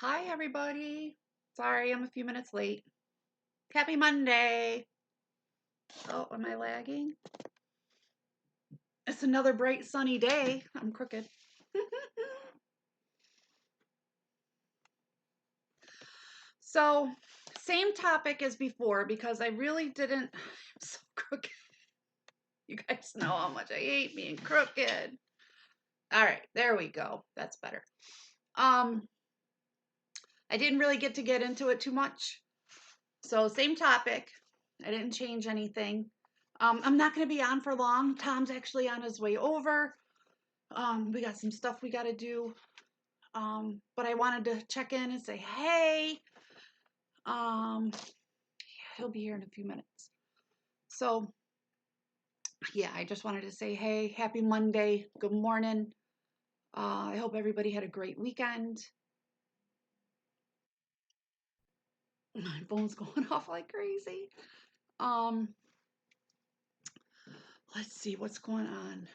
Hi, everybody. Sorry, I'm a few minutes late. Happy Monday. Oh, am I lagging? It's another bright sunny day. I'm crooked. So, same topic as before because I really didn't. I'm so crooked. You guys know how much I hate being crooked. All right, there we go. That's better. I didn't really get into it too much. So, same topic. I didn't change anything. I'm not going to be on for long. Tom's actually on his way over. We got some stuff we got to do. But I wanted to check in and say, hey, he'll be here in a few minutes. So, yeah, I just wanted to say, hey, happy Monday. Good morning. I hope everybody had a great weekend. My phone's going off like crazy. Um, let's see what's going on.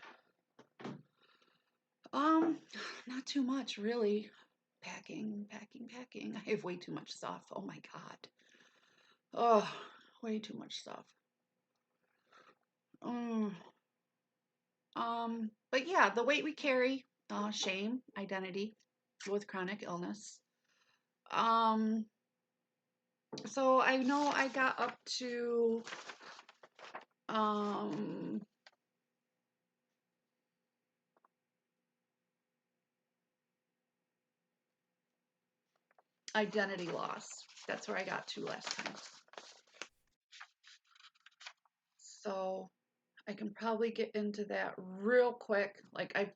Not too much, really. Packing. I have way too much stuff. Oh my God. Oh, way too much stuff. But yeah, the weight we carry, shame, identity with chronic illness. Um, so I know I got up to um identity loss. That's where I got to last time. So I can probably get into that real quick. Like I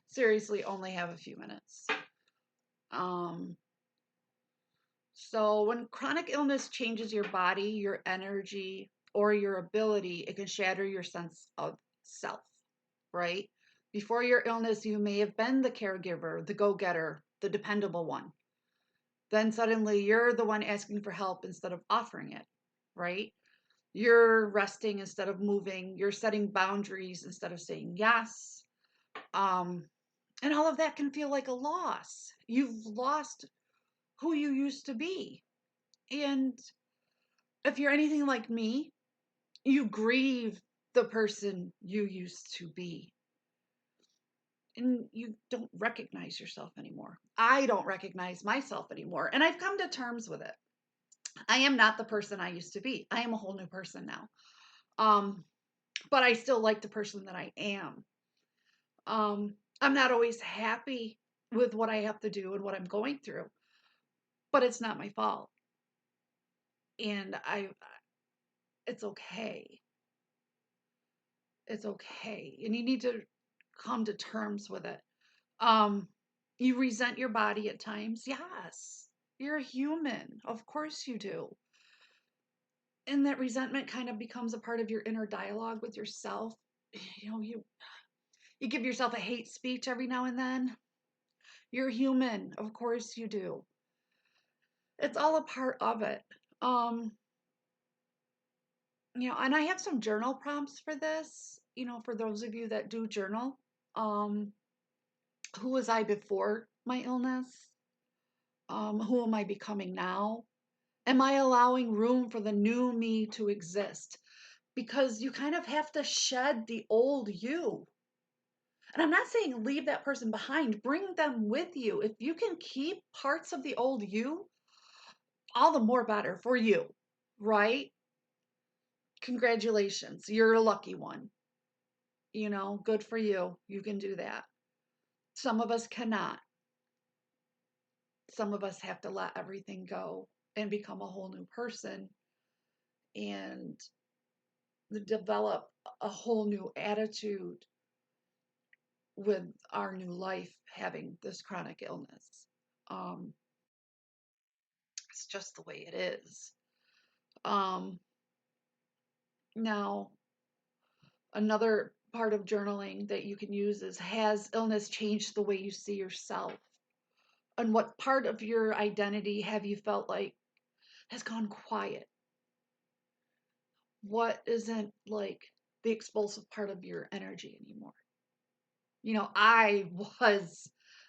seriously only have a few minutes. Um, so when chronic illness changes your body, your energy, or your ability, it can shatter your sense of self, right? Before your illness, you may have been the caregiver, the go getter, the dependable one. Then suddenly you're the one asking for help instead of offering it, right? You're resting instead of moving. You're setting boundaries instead of saying yes. Um, and all of that can feel like a loss. You've lost who you used to be. And if you're anything like me, you grieve the person you used to be. And you don't recognize yourself anymore. I don't recognize myself anymore. And I've come to terms with it. I am not the person I used to be. I am a whole new person now. Um, but I still like the person that I am. I'm not always happy with what I have to do and what I'm going through, but it's not my fault. And it's okay. It's okay. And you need to come to terms with it. Um, you resent your body at times. Yes. You're a human. Of course you do. And that resentment kind of becomes a part of your inner dialogue with yourself. You know, you give yourself a hate speech every now and then. You're human. Of course you do. It's all a part of it. Um, and I have some journal prompts for this, for those of you that do journal. Um, who was I before my illness? Who am I becoming now? Am I allowing room for the new me to exist? Because you kind of have to shed the old you. And I'm not saying leave that person behind, bring them with you. If you can keep parts of the old you, all the more better for you, right? Congratulations, you're a lucky one. Good for you. You can do that. Some of us cannot. Some of us have to let everything go and become a whole new person and develop a whole new attitude with our new life having this chronic illness. Um, it's just the way it is. Um, Now, another part of journaling that you can use is, has illness changed the way you see yourself? And what part of your identity have you felt like has gone quiet? What isn't like the explosive part of your energy anymore? I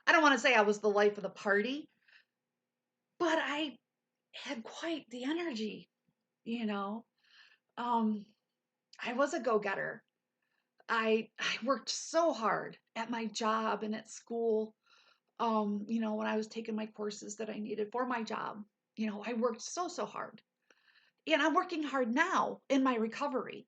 don't want to say I was the life of the party, But I had quite the energy, you know. I was a go-getter. I worked so hard at my job and at school. When I was taking my courses that I needed for my job, I worked so hard. And I'm working hard now in my recovery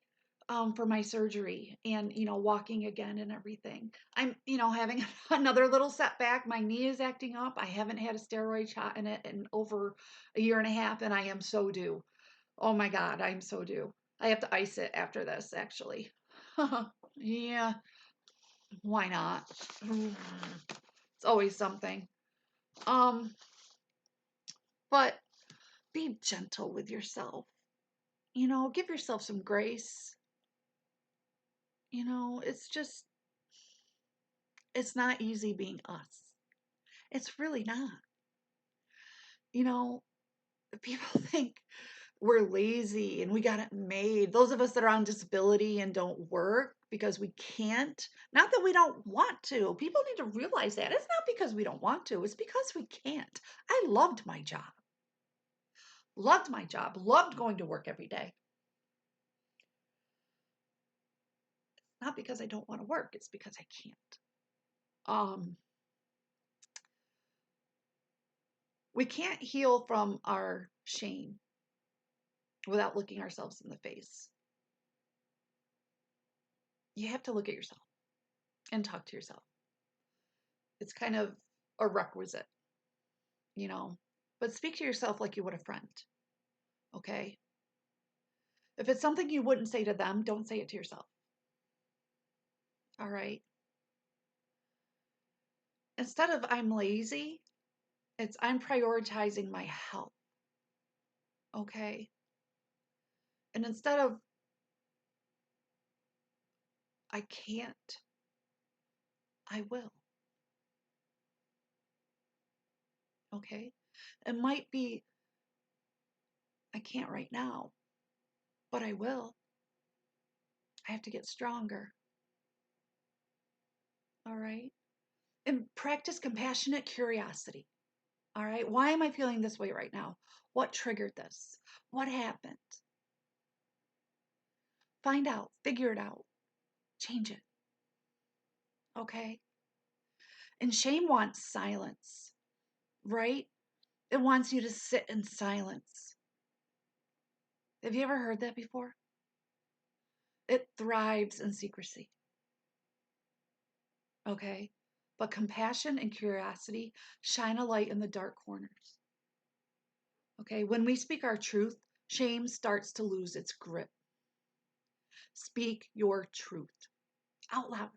for my surgery and, walking again and everything. I'm, having another little setback. My knee is acting up. I haven't had a steroid shot in it in over a year and a half, and I am so due. Oh my God, I'm so due. I have to ice it after this, actually. Yeah, why not? It's always something. Um, but be gentle with yourself. Give yourself some grace. It's just, it's not easy being us. It's really not. You know, People think we're lazy and we got it made. Those of us that are on disability and don't work because we can't, not that we don't want to. People need to realize that. It's not because we don't want to, it's because we can't. I loved my job. Loved my job. Loved going to work every day. Not because I don't want to work, it's because I can't. Um we can't heal from our shame without looking ourselves in the face. You have to look at yourself and talk to yourself. It's kind of a requisite, you know. But speak to yourself like you would a friend, okay? If it's something you wouldn't say to them, don't say it to yourself. All right? Instead of I'm lazy, it's I'm prioritizing my health, okay? And instead of I can't, I will, okay? It might be I can't right now, but I will. I have to get stronger. All right? And practice compassionate curiosity. All right? Why am I feeling this way right now? What triggered this? What happened? Find out, figure it out, change it. Okay? And shame wants silence, right? It wants you to sit in silence. Have you ever heard that before? It thrives in secrecy. Okay? But compassion and curiosity shine a light in the dark corners. Okay? When we speak our truth, shame starts to lose its grip. Speak your truth out loud.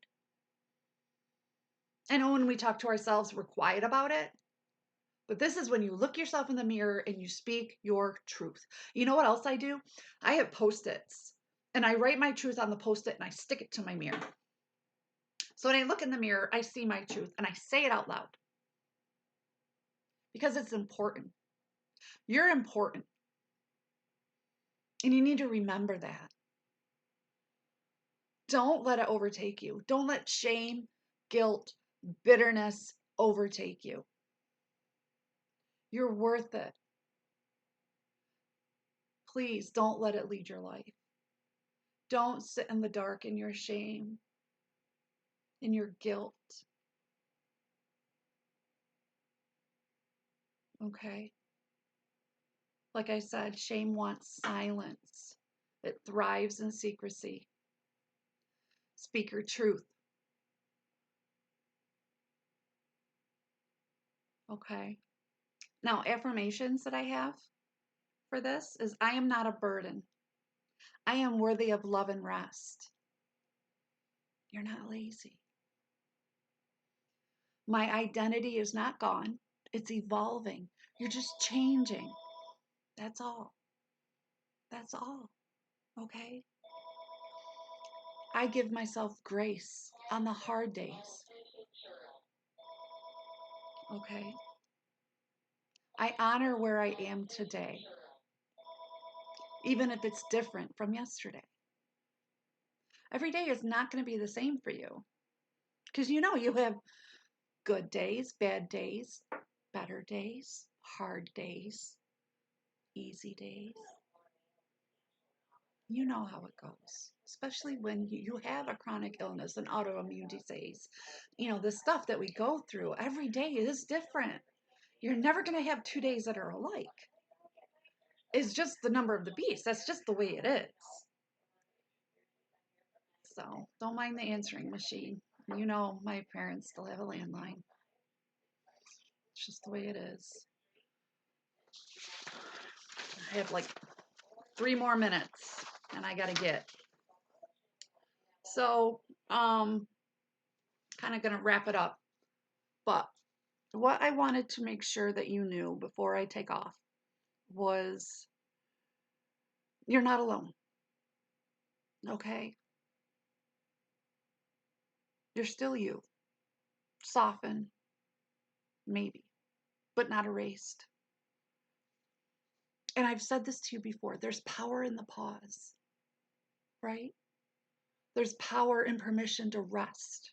I know when we talk to ourselves, we're quiet about it, but this is when you look yourself in the mirror and you speak your truth. You know what else I do? I have Post-its and I write my truth on the Post-it and I stick it to my mirror. So when I look in the mirror, I see my truth and I say it out loud because it's important. You're important and you need to remember that. Don't let it overtake you. Don't let shame, guilt, bitterness overtake you. You're worth it. Please don't let it lead your life. Don't sit in the dark in your shame, in your guilt. Okay? Like I said, shame wants silence. It thrives in secrecy. Speak your truth. Okay? Now, affirmations that I have for this is I am not a burden. I am worthy of love and rest. You're not lazy. My identity is not gone. It's evolving. You're just changing. That's all. That's all. Okay? I give myself grace on the hard days. Okay? I honor where I am today, even if it's different from yesterday. Every day is not going to be the same for you because you have good days, bad days, better days, hard days, easy days. You know how it goes, especially when you have a chronic illness, an autoimmune disease. You know, the stuff that we go through every day is different. You're never going to have 2 days that are alike. It's just the number of the beast. That's just the way it is. So don't mind the answering machine. You know, my parents still have a landline. It's just the way it is. I have like 3 more minutes and I got to get. So, kind of going to wrap it up. But what I wanted to make sure that you knew before I take off was you're not alone. Okay? You're still you. Softened, maybe, but not erased. And I've said this to you before, there's power in the pause, right? There's power in permission to rest.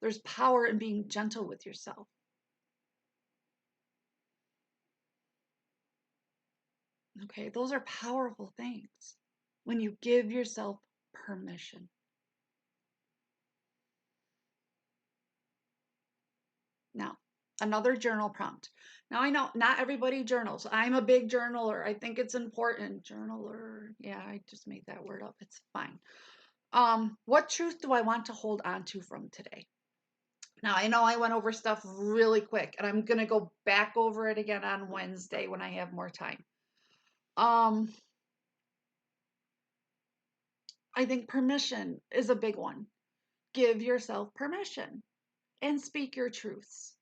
There's power in being gentle with yourself. Okay, those are powerful things when you give yourself permission. Now, another journal prompt. Now, I know not everybody journals. I'm a big journaler. I think it's important. Journaler. Yeah, I just made that word up. It's fine. What truth do I want to hold on to from today? Now, I know I went over stuff really quick, and I'm going to go back over it again on Wednesday when I have more time. I think permission is a big one. Give yourself permission and speak your truths.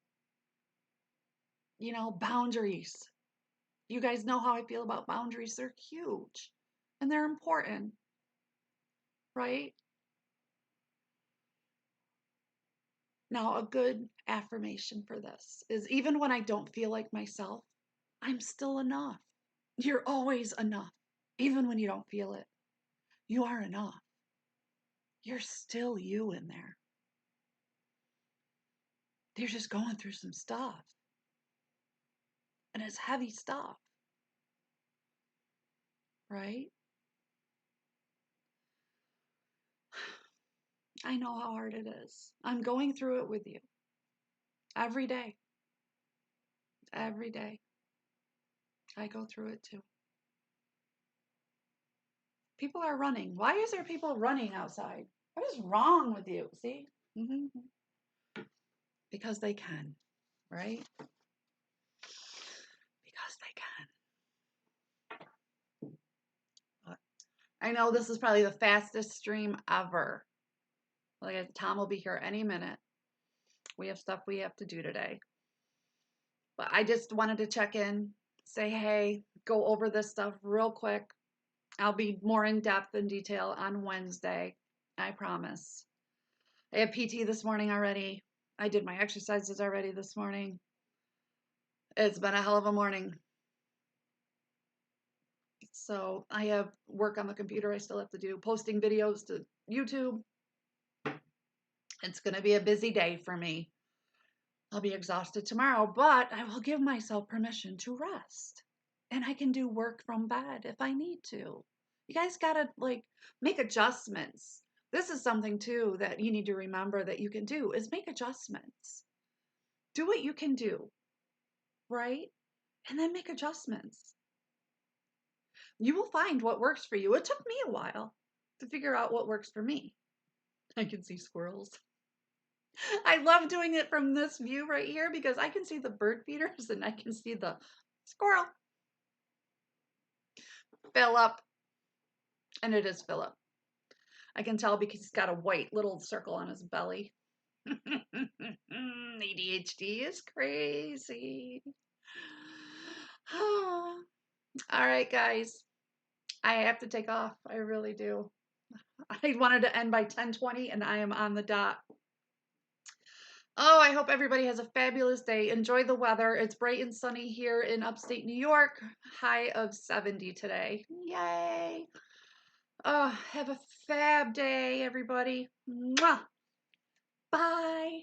You know, boundaries. You guys know how I feel about boundaries. They're huge and they're important, right? Now, a good affirmation for this is even when I don't feel like myself, I'm still enough. You're always enough, even when you don't feel it. You are enough. You're still you in there. You're just going through some stuff. And it's heavy stuff, right? I know how hard it is. I'm going through it with you. Every day. Every day. I go through it too. People are running. Why is there people running outside? What is wrong with you? See? Because they can, right? Because they can. I know this is probably the fastest stream ever. Like Tom will be here any minute. We have stuff we have to do today. But I just wanted to check in, say hey, go over this stuff real quick. I'll be more in depth and detail on Wednesday. I promise. I had PT this morning already. I did my exercises already this morning. It's been a hell of a morning. So I have work on the computer I still have to do, posting videos to YouTube. It's going to be a busy day for me. I'll be exhausted tomorrow, but I will give myself permission to rest. And I can do work from bed if I need to. You guys got to make adjustments. This is something too that you need to remember that you can do is make adjustments. Do what you can do, right? And then make adjustments. You will find what works for you. It took me a while to figure out what works for me. I can see squirrels. I love doing it from this view right here because I can see the bird feeders and I can see the squirrel. Philip. And it is Philip. I can tell because he's got a white little circle on his belly. ADHD is crazy. All right, guys. I have to take off. I really do. I wanted to end by 10:20 and I am on the dot. Oh, I hope everybody has a fabulous day. Enjoy the weather. It's bright and sunny here in upstate New York. High of 70 today. Yay. Oh, have a fab day, everybody. Mwah. Bye.